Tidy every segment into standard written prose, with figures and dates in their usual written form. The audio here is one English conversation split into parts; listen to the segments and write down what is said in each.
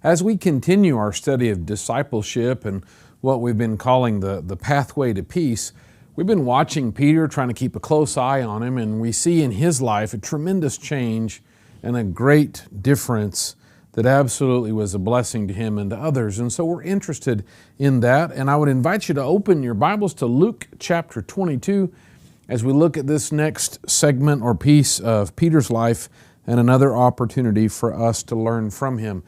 As we continue our study of discipleship and what we've been calling the pathway to peace, we've been watching Peter, trying to keep a close eye on him, and we see in his life a tremendous change and a great difference that absolutely was a blessing to him and to others. And so we're interested in that, and I would invite you to open your Bibles to Luke chapter 22 as we look at this next segment or piece of Peter's life and another opportunity for us to learn from him.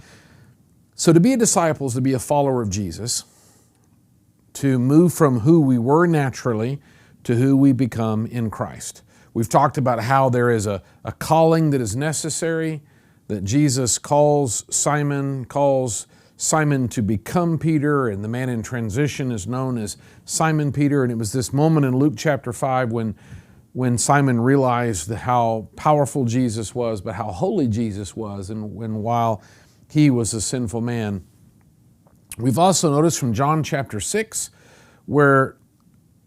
So to be a disciple is to be a follower of Jesus, to move from who we were naturally to who we become in Christ. We've talked about how there is a calling that is necessary, that Jesus calls Simon to become Peter, and the man in transition is known as Simon Peter. And it was this moment in Luke chapter 5 when Simon realized how powerful Jesus was, but how holy Jesus was, and while he was a sinful man. We've also noticed from John chapter 6, where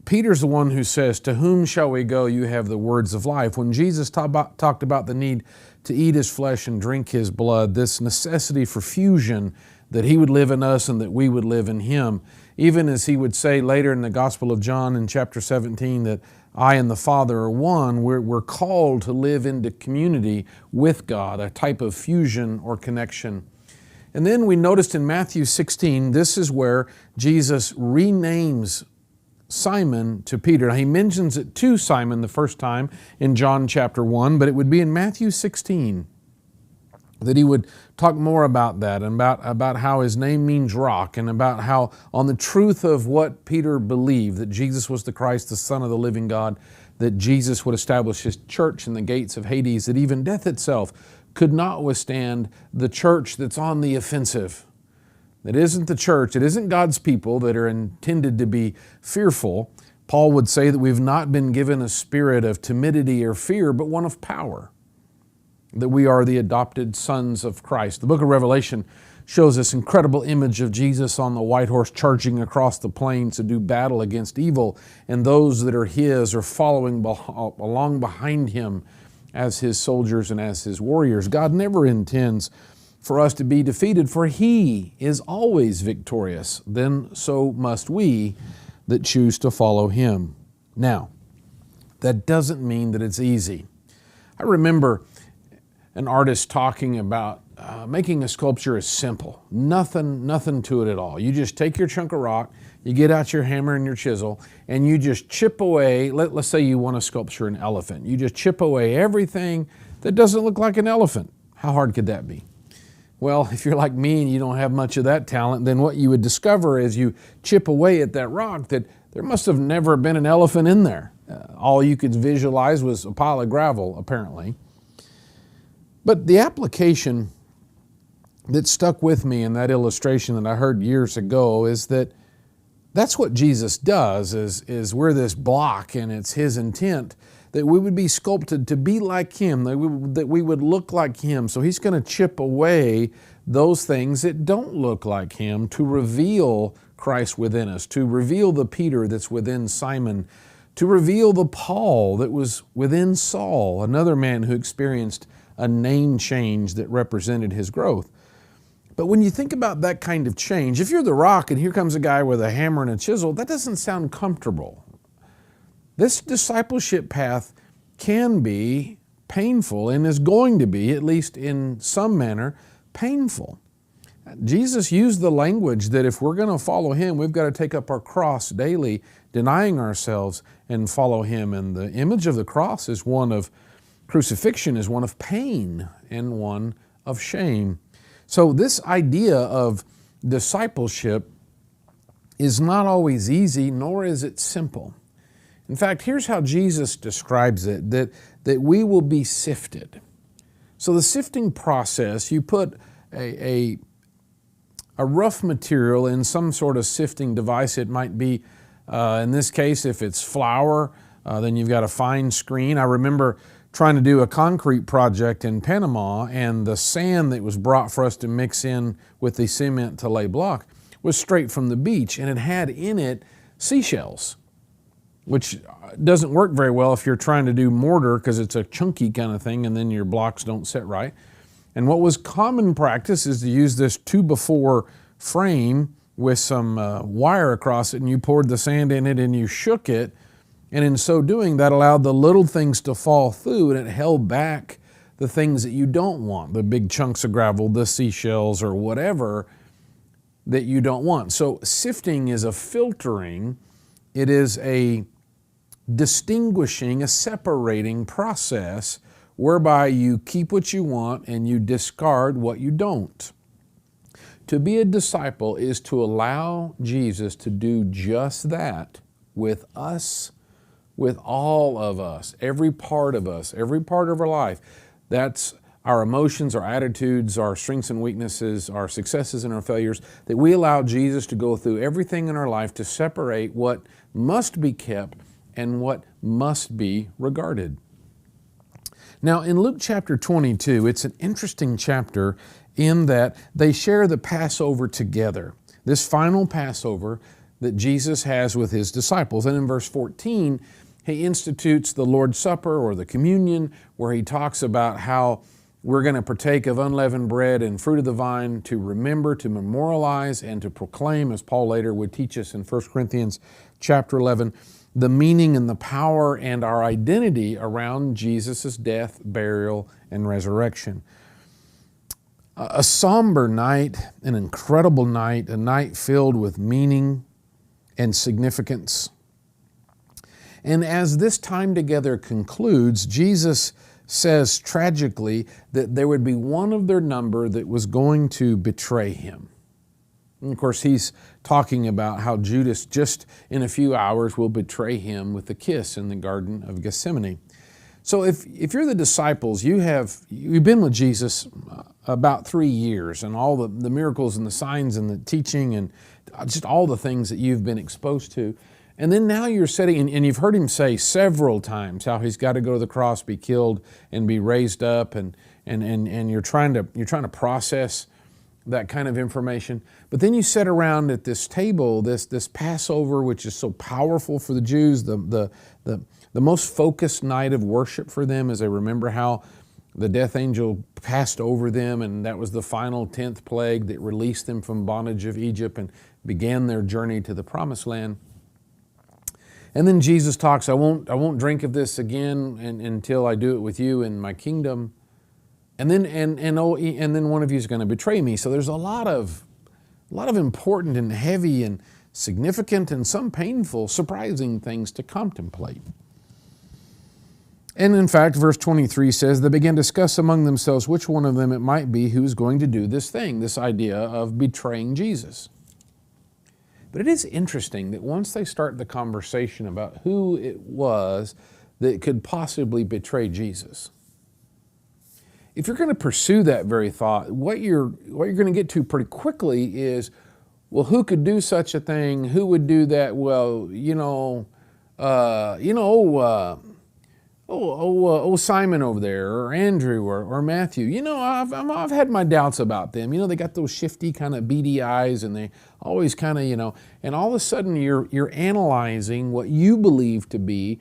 Peter's the one who says, "To whom shall we go? You have the words of life." When Jesus talked about the need to eat his flesh and drink his blood, this necessity for fusion, that he would live in us and that we would live in him. Even as he would say later in the Gospel of John in chapter 17 that I and the Father are one, we're called to live into community with God, a type of fusion or connection. And then we noticed in Matthew 16, this is where Jesus renames Simon to Peter. Now, he mentions it to Simon the first time in John chapter 1, but it would be in Matthew 16 that he would talk more about that and about how his name means rock, and about how on the truth of what Peter believed, that Jesus was the Christ, the Son of the living God, that Jesus would establish his church in the gates of Hades, that even death itself could not withstand the church that's on the offensive. It isn't the church, it isn't God's people that are intended to be fearful. Paul would say that we've not been given a spirit of timidity or fear, but one of power, that we are the adopted sons of Christ. The book of Revelation shows this incredible image of Jesus on the white horse charging across the plains to do battle against evil, and those that are his are following along behind him as his soldiers and as his warriors. God never intends for us to be defeated, for he is always victorious. Then so must we that choose to follow him. Now, that doesn't mean that it's easy. I remember an artist talking about making a sculpture is simple. Nothing to it at all. You just take your chunk of rock, you get out your hammer and your chisel, and you just chip away. Let's say you want to sculpture an elephant. You just chip away everything that doesn't look like an elephant. How hard could that be? Well, if you're like me and you don't have much of that talent, then what you would discover as you chip away at that rock, that there must have never been an elephant in there. All you could visualize was a pile of gravel, apparently. But the application that stuck with me in that illustration that I heard years ago is that that's what Jesus does, is we're this block, and it's his intent that we would be sculpted to be like him, that we would look like him. So he's going to chip away those things that don't look like him to reveal Christ within us, to reveal the Peter that's within Simon, to reveal the Paul that was within Saul, another man who experienced a name change that represented his growth. But when you think about that kind of change, if you're the rock and here comes a guy with a hammer and a chisel, that doesn't sound comfortable. This discipleship path can be painful, and is going to be, at least in some manner, painful. Jesus used the language that if we're going to follow him, we've got to take up our cross daily, denying ourselves, and follow him. And the image of the cross is one of crucifixion, is one of pain and one of shame. So this idea of discipleship is not always easy, nor is it simple. In fact, here's how Jesus describes it, that we will be sifted. So the sifting process, you put a rough material in some sort of sifting device. It might be, in this case, if it's flour, then you've got a fine screen. I remember trying to do a concrete project in Panama, and the sand that was brought for us to mix in with the cement to lay block was straight from the beach, and it had in it seashells, which doesn't work very well if you're trying to do mortar, because it's a chunky kind of thing and then your blocks don't set right. And what was common practice is to use this 2x4 frame with some wire across it, and you poured the sand in it and you shook it. And in so doing, that allowed the little things to fall through, and it held back the things that you don't want, the big chunks of gravel, the seashells, or whatever that you don't want. So sifting is a filtering. It is a distinguishing, a separating process whereby you keep what you want and you discard what you don't. To be a disciple is to allow Jesus to do just that with us, with all of us, every part of us, every part of our life. That's our emotions, our attitudes, our strengths and weaknesses, our successes and our failures, that we allow Jesus to go through everything in our life to separate what must be kept and what must be regarded. Now, in Luke chapter 22, it's an interesting chapter in that they share the Passover together, this final Passover that Jesus has with his disciples. And in verse 14, he institutes the Lord's Supper or the communion, where he talks about how we're going to partake of unleavened bread and fruit of the vine to remember, to memorialize, and to proclaim, as Paul later would teach us in 1 Corinthians chapter 11, the meaning and the power and our identity around Jesus' death, burial, and resurrection. A somber night, an incredible night, a night filled with meaning and significance. And as this time together concludes, Jesus says tragically that there would be one of their number that was going to betray him. And of course, he's talking about how Judas just in a few hours will betray him with a kiss in the Garden of Gethsemane. So if you're the disciples, you've been with Jesus about 3 years, and all the miracles and the signs and the teaching and just all the things that you've been exposed to. And then now you're sitting, and you've heard him say several times how he's got to go to the cross, be killed, and be raised up, and you're trying to process that kind of information. But then you sit around at this table, this Passover, which is so powerful for the Jews, the most focused night of worship for them, as they remember how the death angel passed over them, and that was the final 10th plague that released them from bondage of Egypt and began their journey to the Promised Land. And then Jesus talks, I won't drink of this again until I do it with you in my kingdom. And then one of you is going to betray me. So there's a lot of important and heavy and significant and some painful, surprising things to contemplate. And in fact, verse 23 says, they began to discuss among themselves which one of them it might be who's going to do this thing, this idea of betraying Jesus. But it is interesting that once they start the conversation about who it was that could possibly betray Jesus, if you're going to pursue that very thought, what you're going to get to pretty quickly is, well, who could do such a thing? Who would do that? Well, Simon over there, or Andrew, or Matthew. I've had my doubts about them. They got those shifty kind of beady eyes, and they always kind of, and all of a sudden you're analyzing what you believe to be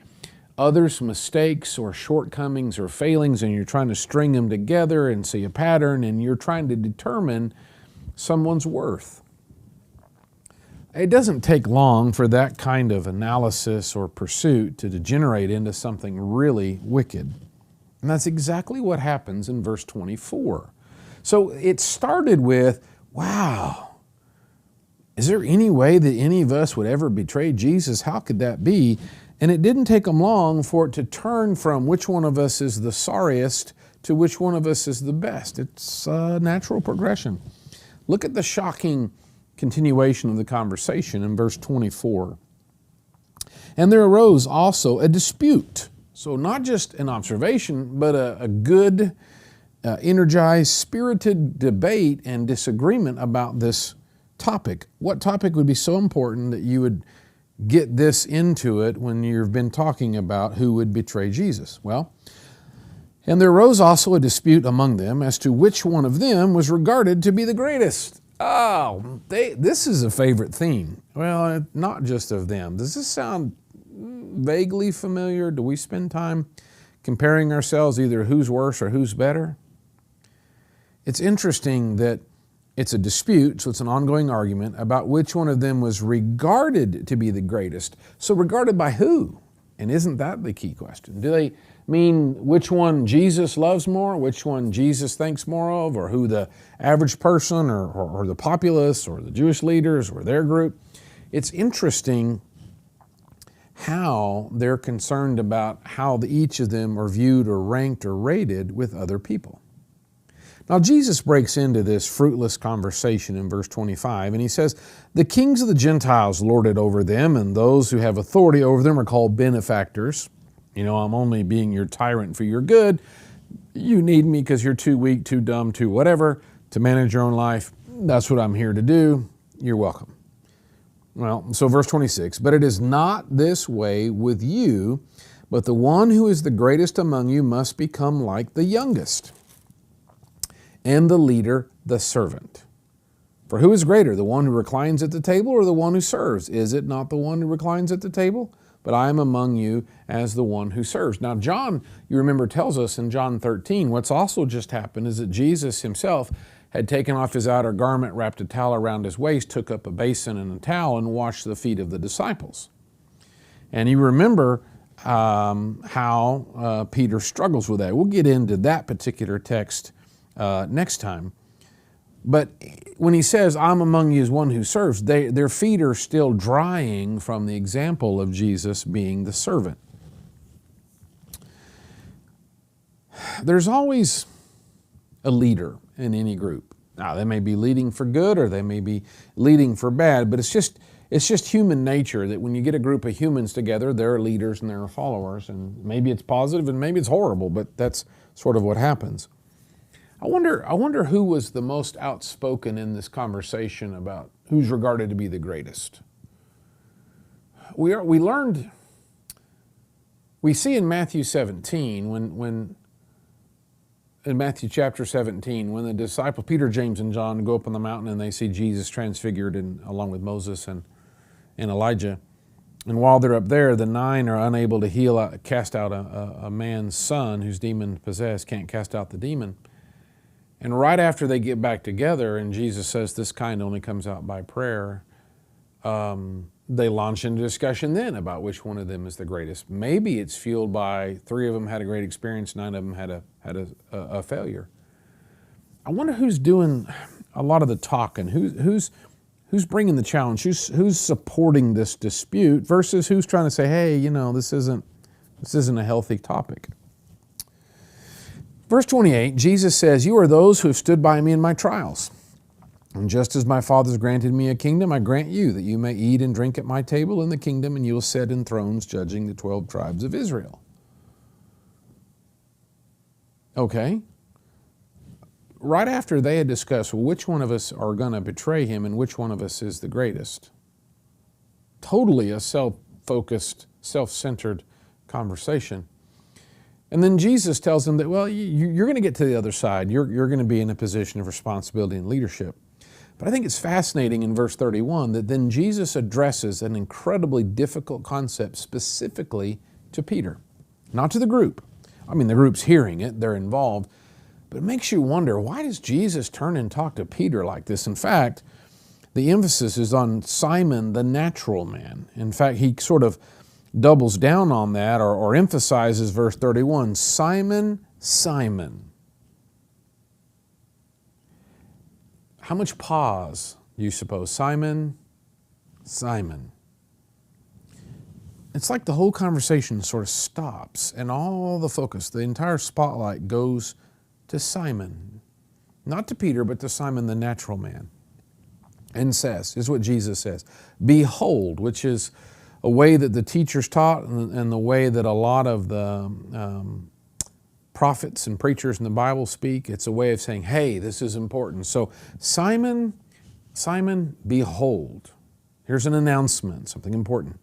others' mistakes or shortcomings or failings, and you're trying to string them together and see a pattern, and you're trying to determine someone's worth. It doesn't take long for that kind of analysis or pursuit to degenerate into something really wicked. And that's exactly what happens in verse 24. So it started with, wow, is there any way that any of us would ever betray Jesus? How could that be? And it didn't take them long for it to turn from which one of us is the sorriest to which one of us is the best. It's a natural progression. Look at the shocking continuation of the conversation in verse 24. And there arose also a dispute. So not just an observation, but a good, energized, spirited debate and disagreement about this topic. What topic would be so important that you would get this into it when you've been talking about who would betray Jesus? Well, and there arose also a dispute among them as to which one of them was regarded to be the greatest. Oh, this is a favorite theme. Well, not just of them. Does this sound vaguely familiar? Do we spend time comparing ourselves, either who's worse or who's better? It's interesting that it's a dispute, so it's an ongoing argument about which one of them was regarded to be the greatest. So regarded by who? And isn't that the key question? Do they mean which one Jesus loves more, which one Jesus thinks more of, or who the average person or the populace or the Jewish leaders or their group? It's interesting how they're concerned about how each of them are viewed or ranked or rated with other people. Now, Jesus breaks into this fruitless conversation in verse 25, and he says, "The kings of the Gentiles lord it over them, and those who have authority over them are called benefactors." You know, I'm only being your tyrant for your good. You need me because you're too weak, too dumb, too whatever to manage your own life. That's what I'm here to do. You're welcome. Well, so verse 26, "But it is not this way with you, but the one who is the greatest among you must become like the youngest, and the leader the servant. For who is greater, the one who reclines at the table or the one who serves? Is it not the one who reclines at the table? But I am among you as the one who serves." Now, John, you remember, tells us in John 13, what's also just happened is that Jesus himself had taken off his outer garment, wrapped a towel around his waist, took up a basin and a towel, and washed the feet of the disciples. And you remember how Peter struggles with that. We'll get into that particular text next time. But when he says, "I'm among you as one who serves," their feet are still drying from the example of Jesus being the servant. There's always a leader in any group. Now, they may be leading for good or they may be leading for bad, but it's just human nature that when you get a group of humans together, there are leaders and there are followers, and maybe it's positive and maybe it's horrible, but that's sort of what happens. I wonder who was the most outspoken in this conversation about who's regarded to be the greatest. We see in Matthew 17 in Matthew chapter 17, when the disciples, Peter, James, and John, go up on the mountain and they see Jesus transfigured along with Moses and Elijah. And while they're up there, the 9 are unable to cast out a man's son who's demon-possessed, can't cast out the demon. And right after they get back together, and Jesus says this kind only comes out by prayer, they launch into discussion then about which one of them is the greatest. Maybe it's fueled by 3 of them had a great experience, 9 of them had a failure. I wonder who's doing a lot of the talking, who's bringing the challenge, who's supporting this dispute versus who's trying to say, hey, you know, this isn't a healthy topic. Verse 28, Jesus says, "You are those who have stood by me in my trials. And just as my Father has granted me a kingdom, I grant you that you may eat and drink at my table in the kingdom, and you will sit in thrones judging the 12 tribes of Israel." Okay. Right after they had discussed which one of us are going to betray him and which one of us is the greatest. Totally a self-focused, self-centered conversation. And then Jesus tells them that, well, you're going to get to the other side. You're going to be in a position of responsibility and leadership. But I think it's fascinating in verse 31 that then Jesus addresses an incredibly difficult concept specifically to Peter, not to the group. I mean, the group's hearing it, they're involved, but it makes you wonder, why does Jesus turn and talk to Peter like this? In fact, the emphasis is on Simon, the natural man. In fact, he sort of doubles down on that or emphasizes verse 31, "Simon, Simon." How much pause do you suppose? Simon, Simon. It's like the whole conversation sort of stops and all the focus, the entire spotlight goes to Simon. Not to Peter, but to Simon the natural man. And says, is what Jesus says, "Behold," which is a way that the teachers taught and the way that a lot of the prophets and preachers in the Bible speak. It's a way of saying, hey, this is important. So Simon, Simon, behold. Here's an announcement, something important.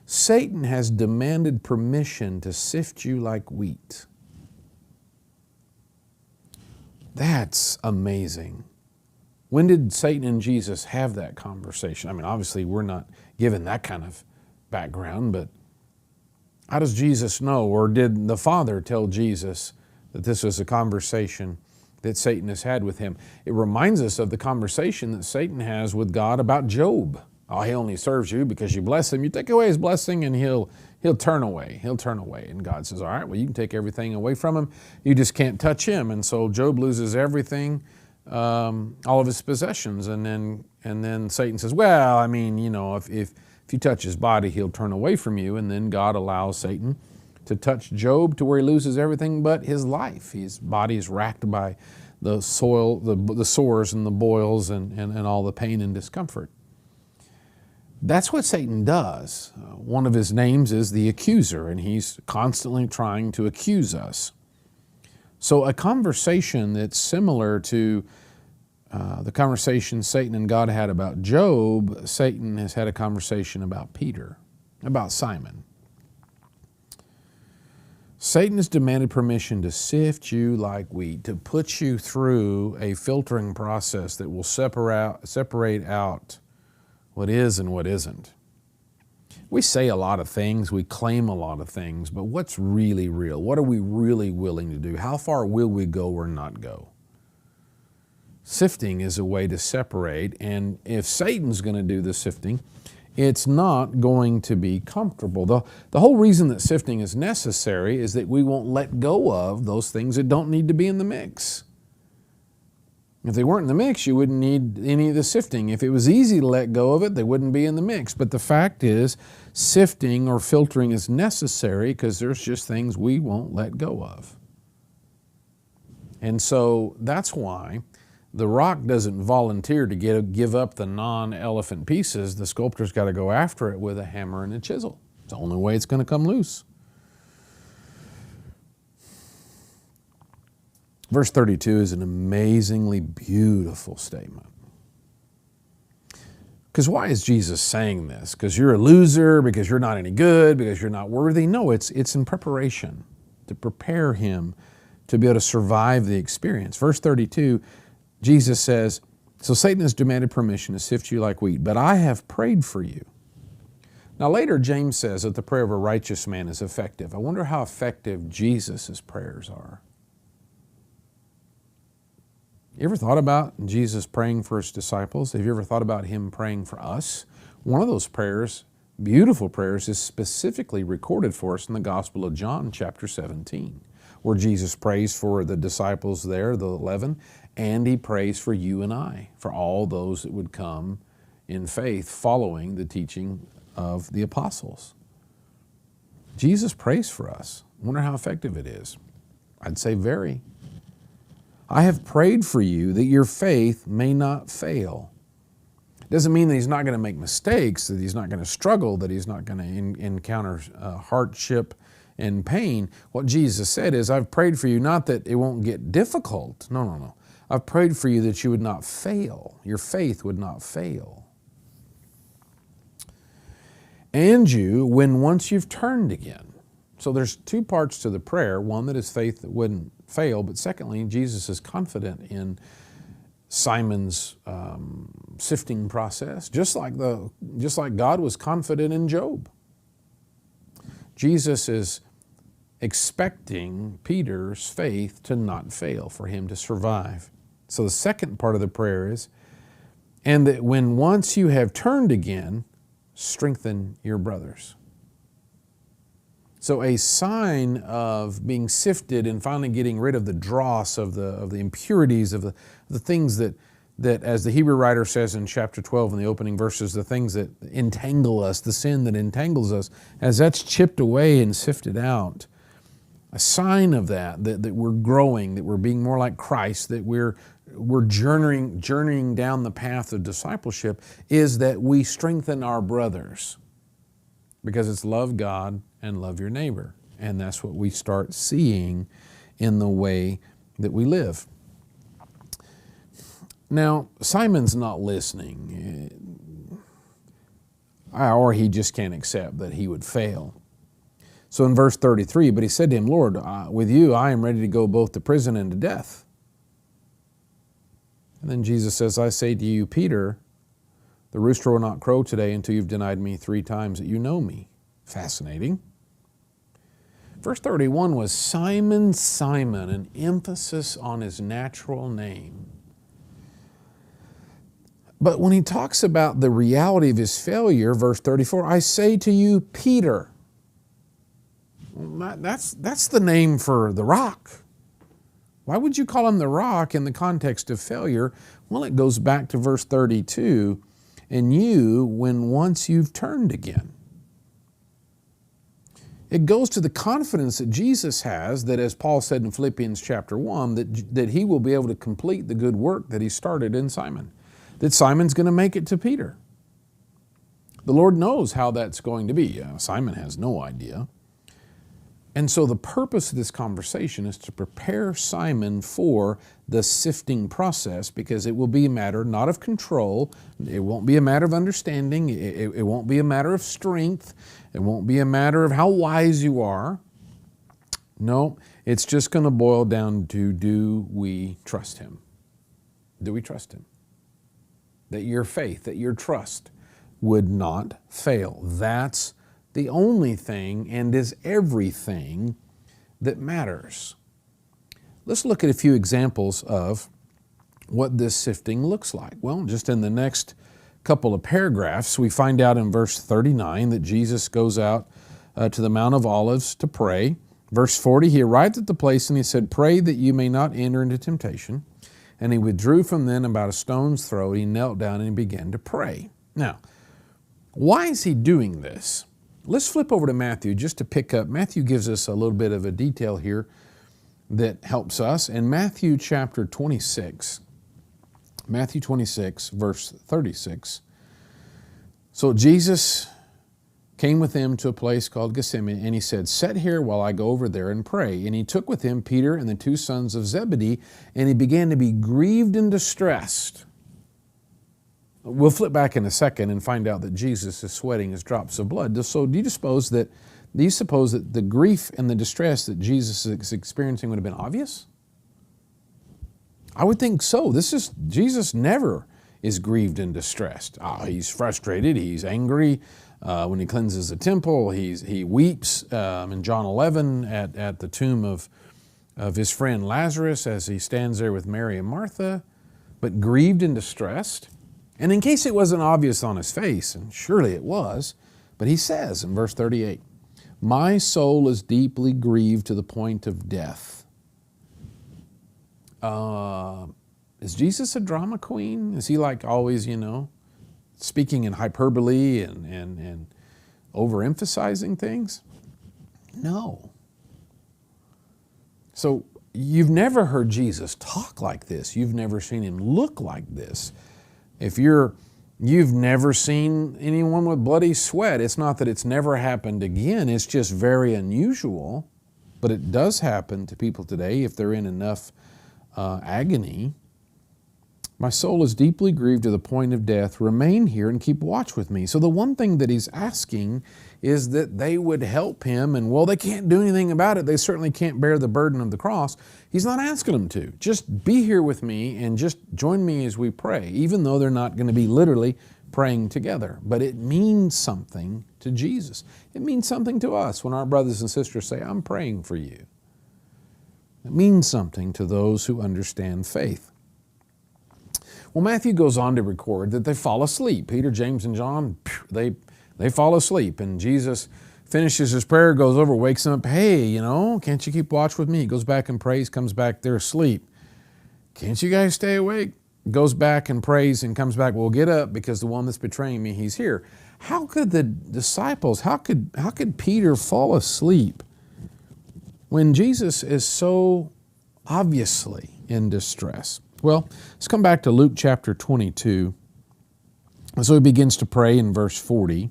Satan has demanded permission to sift you like wheat. That's amazing. When did Satan and Jesus have that conversation? I mean, obviously we're not given that kind of background, but how does Jesus know, or did the Father tell Jesus that this was a conversation that Satan has had with him. It reminds us of the conversation that Satan has with God about Job. Oh, he only serves you because you bless him. You take away his blessing and he'll turn away. He'll turn away. And God says, all right, well, you can take everything away from him. You just can't touch him. And so Job loses everything, all of his possessions. And then Satan says, well, I mean, if you touch his body, he'll turn away from you. And then God allows Satan to touch Job to where he loses everything but his life. His body is racked by the soil, the sores and the boils and all the pain and discomfort. That's what Satan does. One of his names is the accuser, and he's constantly trying to accuse us. So a conversation that's similar to the conversation Satan and God had about Job, Satan has had a conversation about Peter, about Simon. Satan has demanded permission to sift you like wheat, to put you through a filtering process that will separate out what is and what isn't. We say a lot of things, we claim a lot of things, but what's really real? What are we really willing to do? How far will we go or not go? Sifting is a way to separate, and if Satan's going to do the sifting, it's not going to be comfortable. The whole reason that sifting is necessary is that we won't let go of those things that don't need to be in the mix. If they weren't in the mix, you wouldn't need any of the sifting. If it was easy to let go of it, they wouldn't be in the mix. But the fact is, sifting or filtering is necessary because there's just things we won't let go of. And so that's why the rock doesn't volunteer to give up the non-elephant pieces. The sculptor's got to go after it with a hammer and a chisel. It's the only way it's going to come loose. Verse 32 is an amazingly beautiful statement. Because why is Jesus saying this? Because you're a loser, because you're not any good, because you're not worthy? No, it's in preparation, to prepare him to be able to survive the experience. Verse 32, Jesus says, so Satan has demanded permission to sift you like wheat, but I have prayed for you. Now later, James says that the prayer of a righteous man is effective. I wonder how effective Jesus' prayers are. You ever thought about Jesus praying for his disciples? Have you ever thought about him praying for us? One of those prayers, beautiful prayers, is specifically recorded for us in the Gospel of John, chapter 17, where Jesus prays for the disciples there, the 11, and he prays for you and I, for all those that would come in faith following the teaching of the apostles. Jesus prays for us. I wonder how effective it is. I'd say very. I have prayed for you that your faith may not fail. It doesn't mean that he's not going to make mistakes, that he's not going to struggle, that he's not going to encounter hardship and pain. What Jesus said is, I've prayed for you not that it won't get difficult. No. I've prayed for you that you would not fail. Your faith would not fail. And you, when once you've turned again. So there's two parts to the prayer. One, that his faith wouldn't fail. But secondly, Jesus is confident in Simon's sifting process, just like God was confident in Job. Jesus is expecting Peter's faith to not fail, for him to survive. So the second part of the prayer is, and that when once you have turned again, strengthen your brothers. So a sign of being sifted and finally getting rid of the dross, of the impurities, of the things that, as the Hebrew writer says in chapter 12 in the opening verses, the things that entangle us, the sin that entangles us, as that's chipped away and sifted out, a sign of that we're growing, that we're being more like Christ, that we're journeying down the path of discipleship, is that we strengthen our brothers. Because it's love God and love your neighbor. And that's what we start seeing in the way that we live. Now, Simon's not listening, or he just can't accept that he would fail. So in verse 33, but he said to him, Lord, with you I am ready to go both to prison and to death. And then Jesus says, I say to you, Peter, the rooster will not crow today until you've denied me 3 times that you know me. Fascinating. Verse 31 was Simon, Simon, an emphasis on his natural name. But when he talks about the reality of his failure, verse 34, I say to you, Peter. That's the name for the rock. Why would you call him the rock in the context of failure? Well, it goes back to verse 32, and you, when once you've turned again. It goes to the confidence that Jesus has that, as Paul said in Philippians chapter 1, that he will be able to complete the good work that he started in Simon. That Simon's going to make it to Peter. The Lord knows how that's going to be. Simon has no idea. And so the purpose of this conversation is to prepare Simon for the sifting process, because it will be a matter not of control, it won't be a matter of understanding, it won't be a matter of strength, it won't be a matter of how wise you are. No, it's just going to boil down to, do we trust Him? Do we trust Him? That your faith, that your trust would not fail. That's the only thing and is everything that matters. Let's look at a few examples of what this sifting looks like. Well, just in the next couple of paragraphs, we find out in verse 39 that Jesus goes out to the Mount of Olives to pray. Verse 40, he arrived at the place and he said, pray that you may not enter into temptation. And he withdrew from them about a stone's throw. He knelt down and he began to pray. Now, why is he doing this? Let's flip over to Matthew just to pick up. Matthew gives us a little bit of a detail here that helps us. In Matthew chapter 26, Matthew 26, verse 36. So Jesus came with them to a place called Gethsemane, and he said, set here while I go over there and pray. And he took with him Peter and the two sons of Zebedee, and he began to be grieved and distressed. We'll flip back in a second and find out that Jesus is sweating his drops of blood. So do you suppose that the grief and the distress that Jesus is experiencing would have been obvious? I would think so. Jesus never is grieved and distressed. He's frustrated, he's angry. When he cleanses the temple, he weeps in John 11 at the tomb of his friend Lazarus as he stands there with Mary and Martha, but grieved and distressed. And in case it wasn't obvious on his face, and surely it was, but he says in verse 38, my soul is deeply grieved to the point of death. Is Jesus a drama queen? Is he like always, speaking in hyperbole and overemphasizing things? No. So you've never heard Jesus talk like this. You've never seen him look like this. If you've never seen anyone with bloody sweat, it's not that it's never happened again. It's just very unusual, but it does happen to people today if they're in enough agony. My soul is deeply grieved to the point of death. Remain here and keep watch with me. So the one thing that he's asking is that they would help him. And they can't do anything about it. They certainly can't bear the burden of the cross. He's not asking them to. Just be here with me and just join me as we pray, even though they're not going to be literally praying together. But it means something to Jesus. It means something to us when our brothers and sisters say, I'm praying for you. It means something to those who understand faith. Well, Matthew goes on to record that they fall asleep. Peter, James, and John, they fall asleep. And Jesus finishes his prayer, goes over, wakes them up. Hey, can't you keep watch with me? He goes back and prays, comes back, they're asleep. Can't you guys stay awake? Goes back and prays and comes back. Well, get up because the one that's betraying me, he's here. How could the disciples, how could Peter fall asleep when Jesus is so obviously in distress? Well, let's come back to Luke chapter 22. So he begins to pray in verse 40.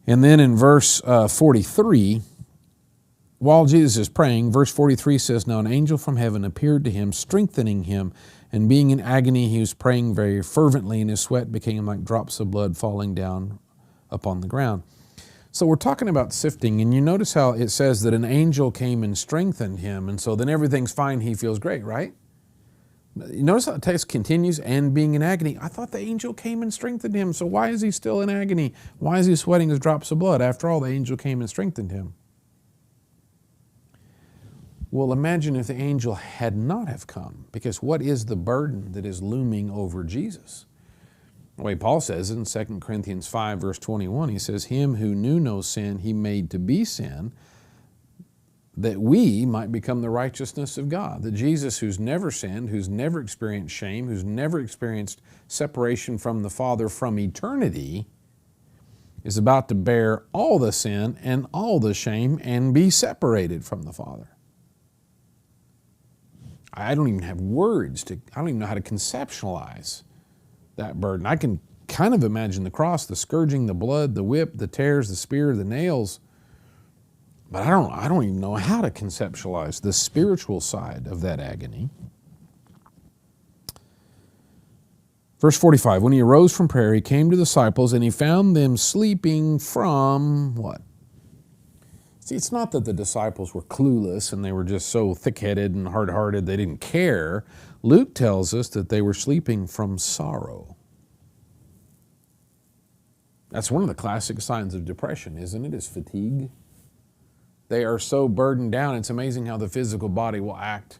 And then in verse 43, while Jesus is praying, verse 43 says, now an angel from heaven appeared to him, strengthening him, and being in agony, he was praying very fervently, and his sweat became like drops of blood falling down upon the ground. So we're talking about sifting, and you notice how it says that an angel came and strengthened him, and so then everything's fine, he feels great, right? You notice how the text continues, and being in agony. I thought the angel came and strengthened him, so why is he still in agony? Why is he sweating his drops of blood? After all, the angel came and strengthened him. Well, imagine if the angel had not have come, because what is the burden that is looming over Jesus? The way Paul says it in 2 Corinthians 5, verse 21, he says, him who knew no sin, he made to be sin, that we might become the righteousness of God. That Jesus, who's never sinned, who's never experienced shame, who's never experienced separation from the Father from eternity, is about to bear all the sin and all the shame and be separated from the Father. I don't even have words I don't even know how to conceptualize that burden. I can kind of imagine the cross, the scourging, the blood, the whip, the tears, the spear, the nails. But I don't even know how to conceptualize the spiritual side of that agony. Verse 45, when he arose from prayer, he came to the disciples and he found them sleeping from what? See, it's not that the disciples were clueless and they were just so thick-headed and hard-hearted they didn't care. Luke tells us that they were sleeping from sorrow. That's one of the classic signs of depression, isn't it? Is fatigue. They are so burdened down. It's amazing how the physical body will act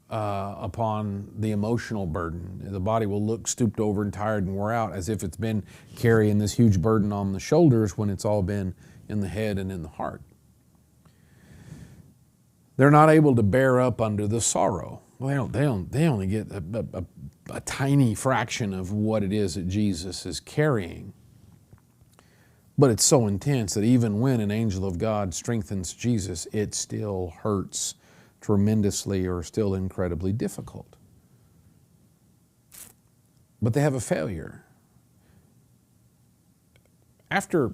upon the emotional burden. The body will look stooped over and tired and wore out as if it's been carrying this huge burden on the shoulders when it's all been in the head and in the heart. They're not able to bear up under the sorrow. Well, they only get a tiny fraction of what it is that Jesus is carrying. But it's so intense that even when an angel of God strengthens Jesus, it still hurts tremendously or still incredibly difficult. But they have a failure. After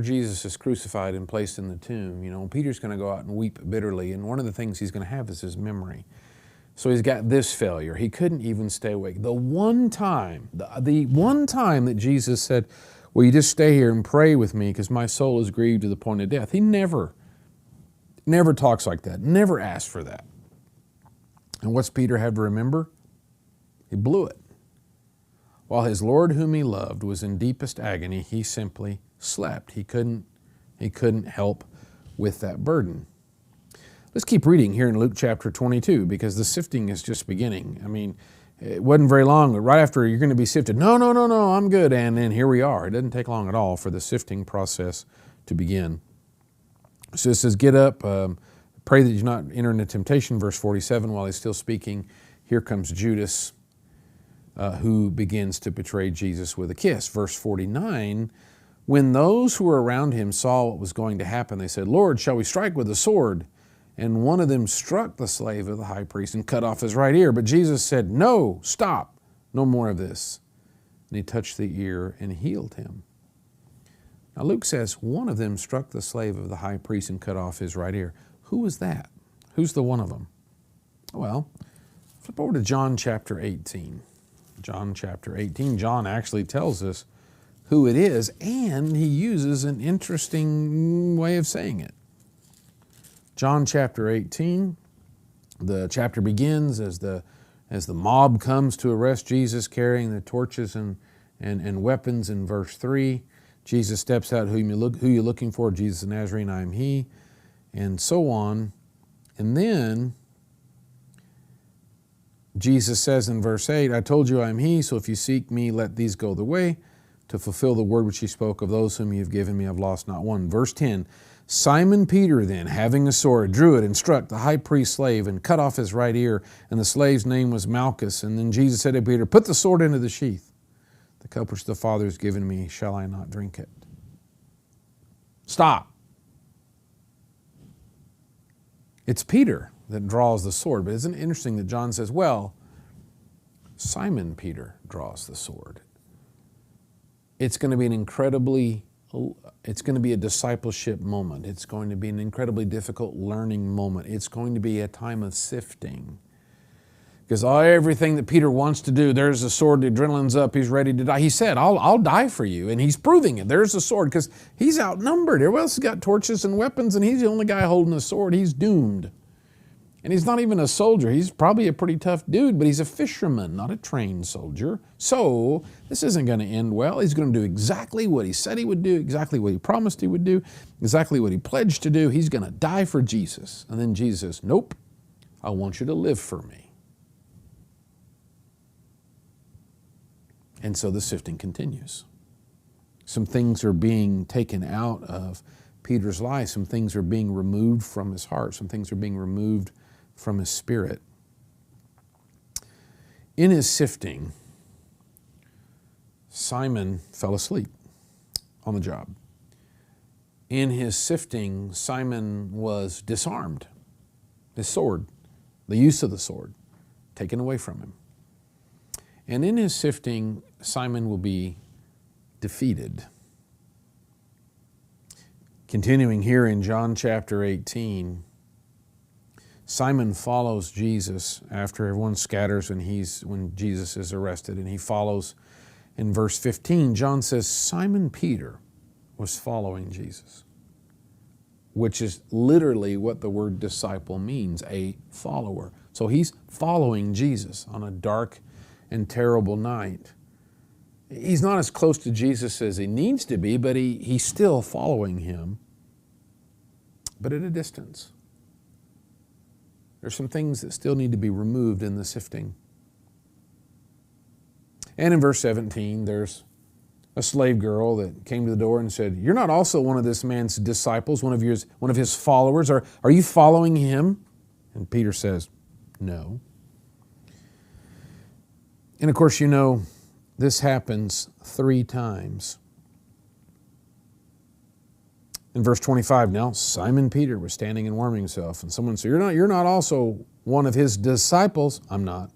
Jesus is crucified and placed in the tomb, Peter's going to go out and weep bitterly, and one of the things he's going to have is his memory. So he's got this failure. He couldn't even stay awake. The one time that Jesus said, will you just stay here and pray with me because my soul is grieved to the point of death. He never talks like that, never asked for that. And what's Peter have to remember? He blew it. While his Lord whom he loved was in deepest agony, he simply slept. He couldn't help with that burden. Let's keep reading here in Luke chapter 22 because the sifting is just beginning. I mean, it wasn't very long. Right after you're going to be sifted, no, I'm good. And then here we are. It doesn't take long at all for the sifting process to begin. So it says, get up, pray that you not enter into temptation. Verse 47, while he's still speaking, here comes Judas, who begins to betray Jesus with a kiss. Verse 49, when those who were around him saw what was going to happen, they said, Lord, shall we strike with the sword? And one of them struck the slave of the high priest and cut off his right ear. But Jesus said, no, stop, no more of this. And he touched the ear and healed him. Now Luke says, one of them struck the slave of the high priest and cut off his right ear. Who was that? Who's the one of them? Well, flip over to John chapter 18. John chapter 18, John actually tells us who it is, and he uses an interesting way of saying it. John chapter 18, the chapter begins as the mob comes to arrest Jesus carrying the torches and weapons in verse 3. Jesus steps out, who you looking for? Jesus the Nazarene, I am he, and so on. And then Jesus says in verse 8, I told you I am he, so if you seek me, let these go the way, to fulfill the word which he spoke, of those whom you have given me, I've lost not one. Verse 10, Simon Peter then, having a sword, drew it and struck the high priest's slave and cut off his right ear, and the slave's name was Malchus. And then Jesus said to Peter, put the sword into the sheath. The cup which the Father has given me, shall I not drink it? Stop. It's Peter that draws the sword, but isn't it interesting that John says, well, Simon Peter draws the sword. It's going to be it's going to be a discipleship moment. It's going to be an incredibly difficult learning moment. It's going to be a time of sifting. Because everything that Peter wants to do, there's a sword, the adrenaline's up, he's ready to die. He said, I'll die for you. And he's proving it. There's a sword because he's outnumbered. Everyone else has got torches and weapons and he's the only guy holding a sword. He's doomed. And he's not even a soldier. He's probably a pretty tough dude, but he's a fisherman, not a trained soldier. So this isn't going to end well. He's going to do exactly what he said he would do, exactly what he promised he would do, exactly what he pledged to do. He's going to die for Jesus. And then Jesus says, nope, I want you to live for me. And so the sifting continues. Some things are being taken out of Peter's life. Some things are being removed from his heart. Some things are being removed from his spirit. In his sifting, Simon fell asleep on the job. In his sifting, Simon was disarmed. His sword, the use of the sword, taken away from him. And in his sifting, Simon will be defeated. Continuing here in John chapter 18, Simon follows Jesus after everyone scatters when Jesus is arrested, and he follows. In verse 15, John says, Simon Peter was following Jesus, which is literally what the word disciple means, a follower. So he's following Jesus on a dark and terrible night. He's not as close to Jesus as he needs to be, but he's still following him, but at a distance. There's some things that still need to be removed in the sifting. And in verse 17, there's a slave girl that came to the door and said, you're not also one of this man's disciples, one of his followers. Are you following him? And Peter says, no. And of course, you know, this happens 3 times. In verse 25, now Simon Peter was standing and warming himself, and someone said, you're not also one of his disciples. I'm not.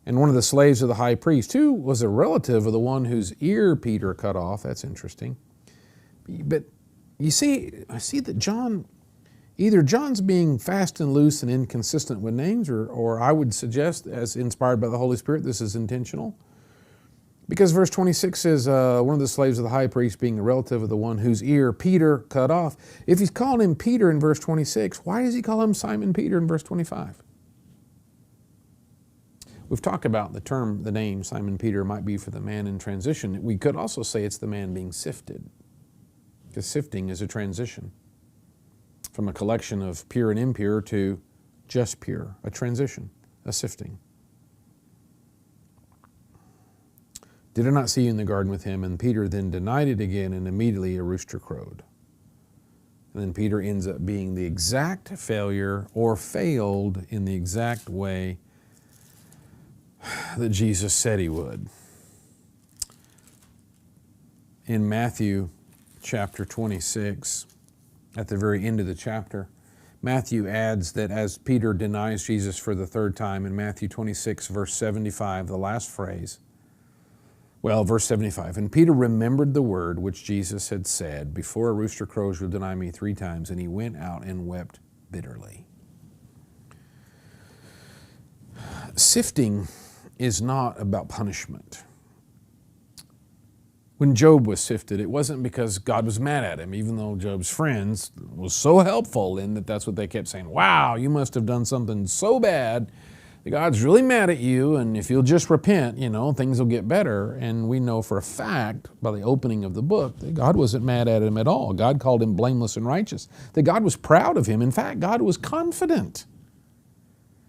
And one of the slaves of the high priest, who was a relative of the one whose ear Peter cut off. That's interesting. But you see, I see that either John's being fast and loose and inconsistent with names, or I would suggest, as inspired by the Holy Spirit, this is intentional. Because verse 26 says, one of the slaves of the high priest being a relative of the one whose ear Peter cut off. If he's calling him Peter in verse 26, why does he call him Simon Peter in verse 25? We've talked about the name Simon Peter might be for the man in transition. We could also say it's the man being sifted, because sifting is a transition from a collection of pure and impure to just pure, a transition, a sifting. Did I not see you in the garden with him? And Peter then denied it again, and immediately a rooster crowed. And then Peter ends up being the exact failure, or failed in the exact way that Jesus said he would. In Matthew chapter 26, at the very end of the chapter, Matthew adds that as Peter denies Jesus for the 3rd time, in Matthew 26, verse 75, the last phrase, verse 75, and Peter remembered the word which Jesus had said, before a rooster crows you'll deny me 3 times, and he went out and wept bitterly. Sifting is not about punishment. When Job was sifted, it wasn't because God was mad at him, even though Job's friends was so helpful in that's what they kept saying. Wow, you must have done something so bad that God's really mad at you, and if you'll just repent, things will get better. And we know for a fact, by the opening of the book, that God wasn't mad at him at all. God called him blameless and righteous, that God was proud of him. In fact, God was confident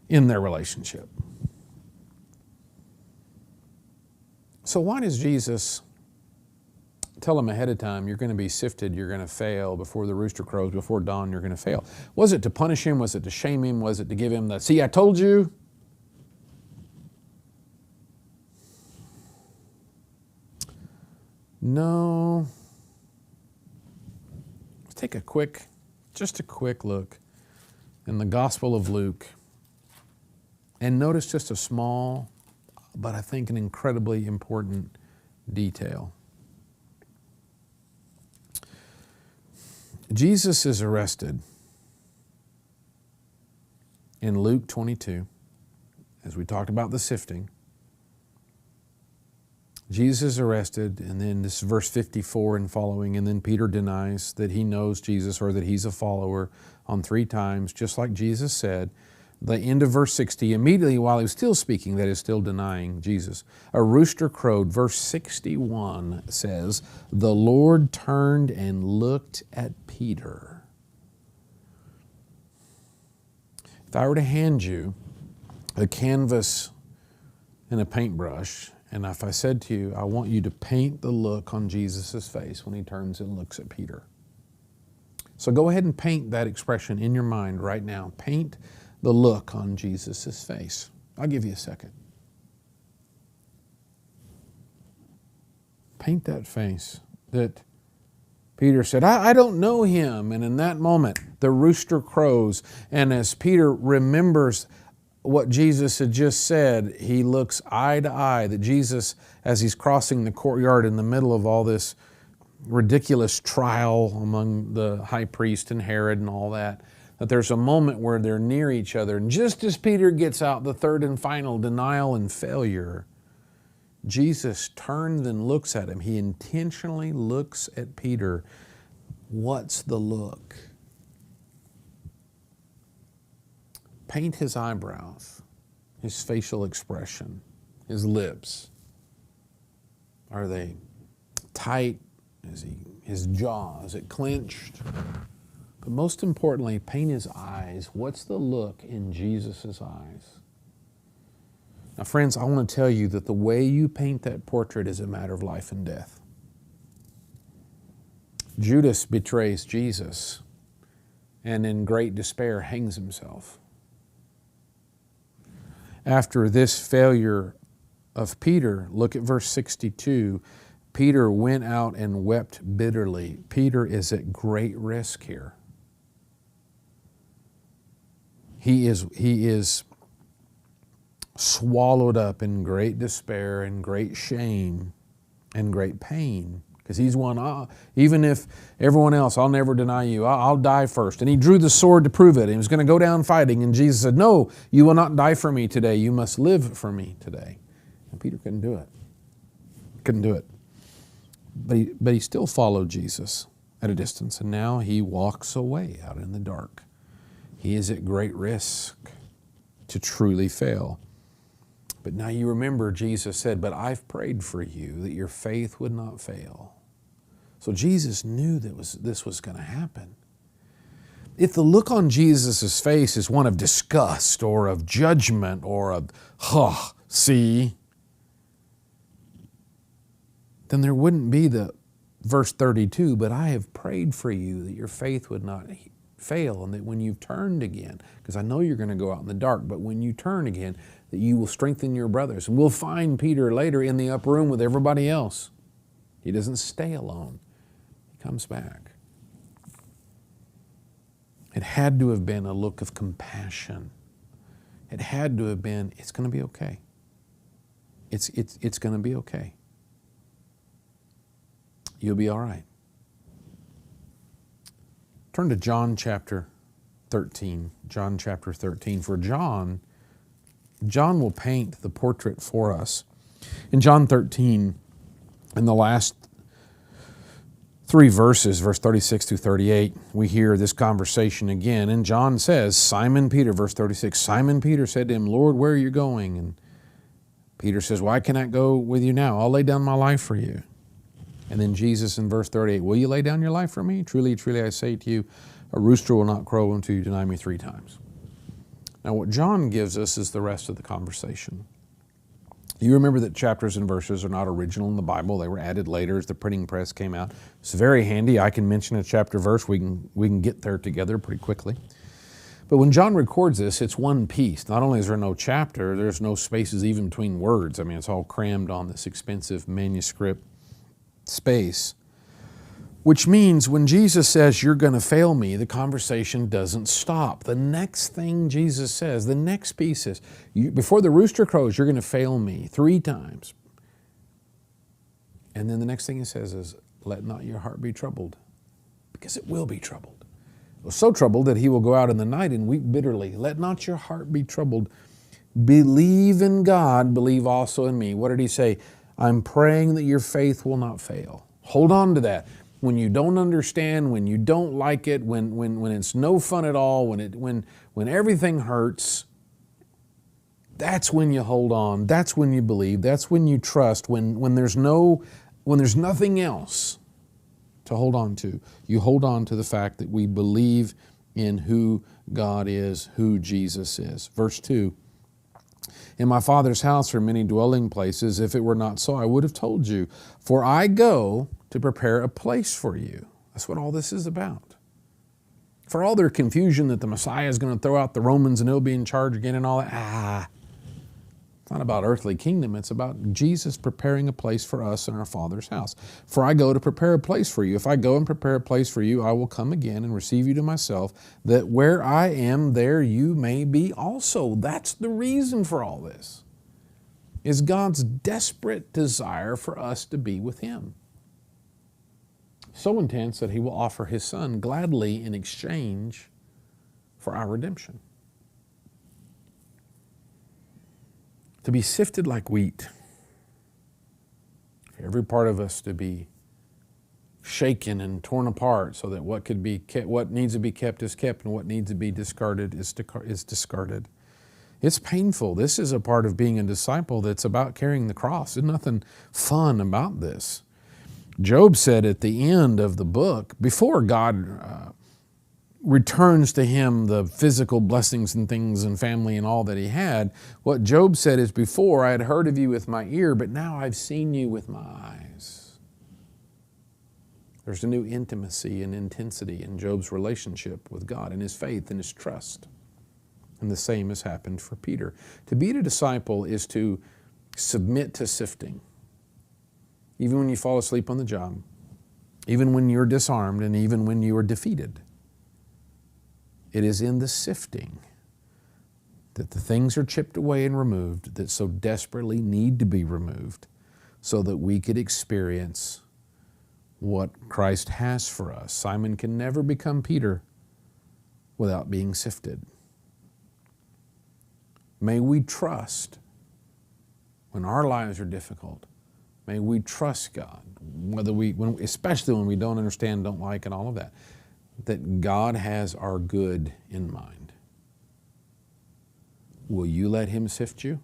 in their relationship. So why does Jesus tell him ahead of time, you're going to be sifted, you're going to fail, before the rooster crows, before dawn, you're going to fail? Was it to punish him? Was it to shame him? Was it to give him the, see, I told you? No. Let's take a quick look in the Gospel of Luke and notice just a small, but I think an incredibly important detail. Jesus is arrested in Luke 22, as we talked about the sifting. Jesus is arrested, and then this is verse 54 and following, and then Peter denies that he knows Jesus or that he's a follower on 3 times, just like Jesus said. The end of verse 60, immediately while he was still speaking, that is, still denying Jesus, a rooster crowed. Verse 61 says, the Lord turned and looked at Peter. If I were to hand you a canvas and a paintbrush, and if I said to you, I want you to paint the look on Jesus' face when he turns and looks at Peter. So go ahead and paint that expression in your mind right now. Paint the look on Jesus' face. I'll give you a second. Paint that face that Peter said, I don't know him. And in that moment, the rooster crows. And as Peter remembers what Jesus had just said, he looks eye to eye. That Jesus, as he's crossing the courtyard in the middle of all this ridiculous trial among the high priest and Herod and all that, that there's a moment where they're near each other. And just as Peter gets out the third and final denial and failure, Jesus turns and looks at him. He intentionally looks at Peter. What's the look? Paint his eyebrows, his facial expression, his lips. Are they tight? His jaw, is it clenched? But most importantly, paint his eyes. What's the look in Jesus' eyes? Now, friends, I want to tell you that the way you paint that portrait is a matter of life and death. Judas betrays Jesus and in great despair hangs himself. After this failure of Peter, look at verse 62. Peter went out and wept bitterly. Peter is at great risk here. He is swallowed up in great despair and great shame and great pain. Because he's one, even if everyone else, I'll never deny you, I'll die first. And he drew the sword to prove it. He was going to go down fighting. And Jesus said, no, you will not die for me today. You must live for me today. And Peter couldn't do it. Couldn't do it. But he still followed Jesus at a distance. And now he walks away out in the dark. He is at great risk to truly fail. But now you remember Jesus said, but I've prayed for you that your faith would not fail. So Jesus knew that this was going to happen. If the look on Jesus' face is one of disgust or of judgment or of, see, then there wouldn't be the verse 32, but I have prayed for you that your faith would not fail, and that when you've turned again, because I know you're going to go out in the dark, but when you turn again, that you will strengthen your brothers. And we'll find Peter later in the upper room with everybody else. He doesn't stay alone. He comes back. It had to have been a look of compassion. It had to have been, it's going to be okay. It's going to be okay. You'll be all right. Turn to John chapter 13. John chapter 13. For John will paint the portrait for us. In John 13, in the last 3 verses, verse 36 through 38, we hear this conversation again. And John says, Simon Peter, verse 36, Simon Peter said to him, Lord, where are you going? And Peter says, why can I go with you now? I'll lay down my life for you. And then Jesus in verse 38, will you lay down your life for me? Truly, truly, I say to you, a rooster will not crow until you deny me 3 times. Now, what John gives us is the rest of the conversation. You remember that chapters and verses are not original in the Bible. They were added later as the printing press came out. It's very handy. I can mention a chapter verse. We can get there together pretty quickly. But when John records this, it's one piece. Not only is there no chapter, there's no spaces even between words. I mean, it's all crammed on this expensive manuscript space, which means when Jesus says, you're going to fail me, the conversation doesn't stop. The next thing Jesus says, the next piece is, before the rooster crows, you're going to fail me 3 times. And then the next thing he says is, let not your heart be troubled, because it will be troubled. It was so troubled that he will go out in the night and weep bitterly. Let not your heart be troubled. Believe in God, believe also in me. What did he say? I'm praying that your faith will not fail. Hold on to that. When you don't understand, when you don't like it, when it's no fun at all, when everything hurts, that's when you hold on. That's when you believe. That's when you trust. When there's nothing else to hold on to, you hold on to the fact that we believe in who God is, who Jesus is. Verse 2, in my Father's house are many dwelling places. If it were not so, I would have told you. For I go to prepare a place for you. That's what all this is about. For all their confusion that the Messiah is going to throw out the Romans and he'll be in charge again and all that, it's not about earthly kingdom. It's about Jesus preparing a place for us in our Father's house. For I go to prepare a place for you. If I go and prepare a place for you, I will come again and receive you to myself, that where I am, there you may be also. That's the reason for all this, is God's desperate desire for us to be with Him. So intense that He will offer His Son gladly in exchange for our redemption. To be sifted like wheat, for every part of us to be shaken and torn apart so that what could be kept, what needs to be kept is kept, and what needs to be discarded is discarded. It's painful. This is a part of being a disciple that's about carrying the cross. There's nothing fun about this. Job said at the end of the book, before God returns to him the physical blessings and things and family and all that he had, what Job said is, before I had heard of you with my ear, but now I've seen you with my eyes. There's a new intimacy and intensity in Job's relationship with God and his faith and his trust. And the same has happened for Peter. To be a disciple is to submit to sifting. Even when you fall asleep on the job, even when you're disarmed, and even when you are defeated. It is in the sifting that the things are chipped away and removed that so desperately need to be removed so that we could experience what Christ has for us. Simon can never become Peter without being sifted. May we trust when our lives are difficult. May we trust God, especially when we don't understand, don't like, and all of that, that God has our good in mind. Will you let Him sift you?